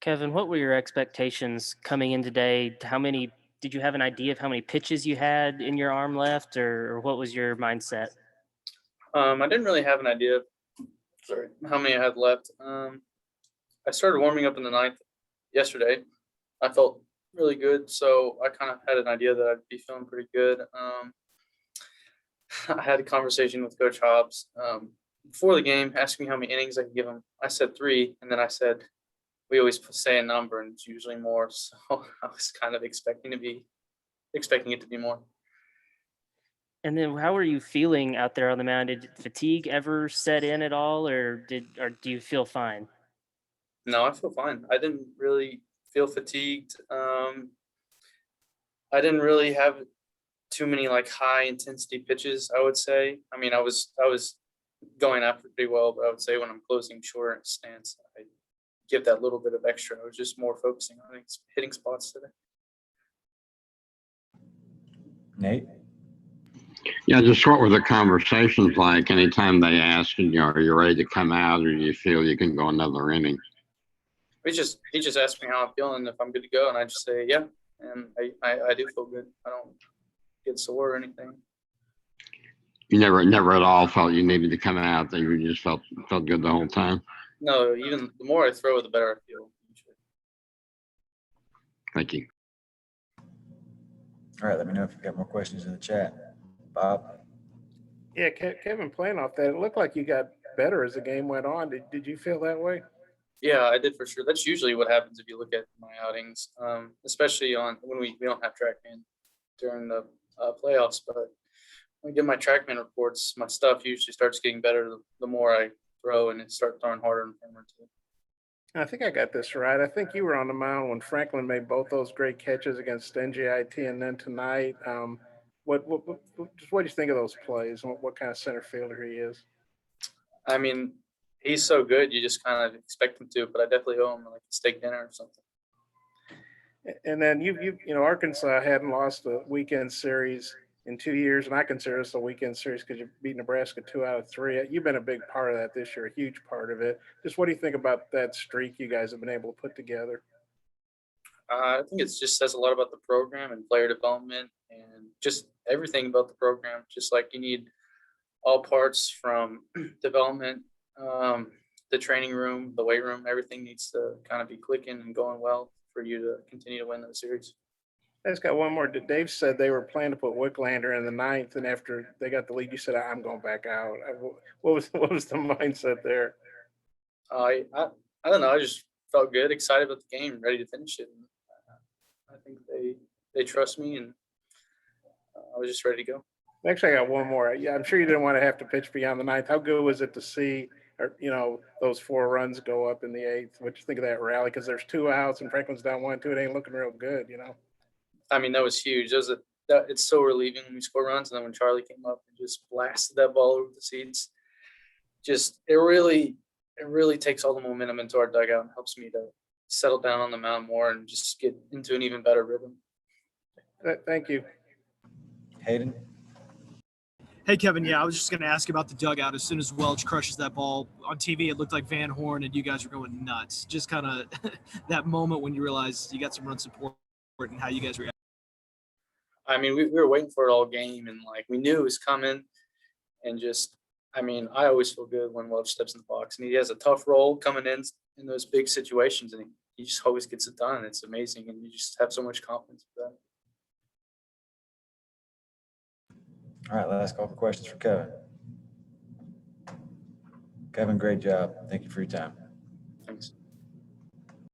Kevin, what were your expectations coming in today? How many did you have an idea of how many pitches you had in your arm left, or what was your mindset? I didn't really have an idea, sorry, how many I had left. I started warming up in the ninth yesterday. I felt really good, so I kind of had an idea that I'd be feeling pretty good. I had a conversation with Coach Hobbs before the game, asking me how many innings I could give him. I said three, and then I said we always say a number, and it's usually more. So I was kind of expecting it to be more. And then how were you feeling out there on the mound? Did fatigue ever set in at all, or do you feel fine? No, I feel fine. I didn't really feel fatigued. I didn't really have too many like high intensity pitches, I would say. I mean, I was going after pretty well, but I would say when I'm closing short stance, I give that little bit of extra. I was just more focusing on hitting spots today. Nate? Yeah, just what were the conversations like anytime they asked, are you ready to come out or do you feel you can go another inning? He just asked me how I'm feeling, if I'm good to go, and I just say yeah, and I do feel good. I don't get sore or anything. You never at all felt you needed to come out, that you just felt good the whole time? No, even the more I throw, the better I feel. Thank you. All right, let me know if you've got more questions in the chat. Bob? Yeah, Kevin, playing off that, it looked like you got better as the game went on. Did you feel that way? Yeah, I did for sure. That's usually what happens if you look at my outings, especially on when we don't have TrackMan during the playoffs. But when I get my TrackMan reports, my stuff usually starts getting better the more I throw, and it starts throwing harder and firmer too. I think I got this right. I think you were on the mound when Franklin made both those great catches against NJIT and then tonight. What do you think of those plays? What kind of center fielder he is? I mean, he's so good, you just kind of expect him to, but I definitely owe him like a steak dinner or something. And then you know, Arkansas hadn't lost a weekend series in 2 years, and I consider this a weekend series because you beat Nebraska 2 out of 3. You've been a big part of that this year, a huge part of it. Just what do you think about that streak you guys have been able to put together? I think it just says a lot about the program and player development and just everything about the program. Just like you need all parts from development, the training room, the weight room, everything needs to kind of be clicking and going well for you to continue to win the series. I just got one more. Dave said they were planning to put Wicklander in the ninth, and after they got the lead, you said, "I'm going back out." What was the mindset there? I don't know. I just felt good, excited about the game, ready to finish it. And, I think they trust me, and I was just ready to go. Actually, I got one more. Yeah, I'm sure you didn't want to have to pitch beyond the ninth. How good was it to see, or those 4 runs go up in the eighth? What you think of that rally? Because there's 2 outs and Franklin's down 1-2. It ain't looking real good. I mean, that was huge. It's so relieving when we score runs, and then when Charlie came up and just blasted that ball over the seats, it really takes all the momentum into our dugout and helps me to settle down on the mound more and just get into an even better rhythm. Thank you. Hayden? Hey, Kevin. Yeah, I was just going to ask about the dugout. As soon as Welch crushes that ball on TV, it looked like Van Horn and you guys were going nuts. Just kind of that moment when you realized you got some run support and how you guys reacted. I mean, we were waiting for it all game, and like we knew it was coming, and I always feel good when Welch steps in the box, and he has a tough role coming in those big situations, and he just always gets it done. It's amazing, and you just have so much confidence with that. All right, last call for questions for Kevin. Kevin, great job. Thank you for your time.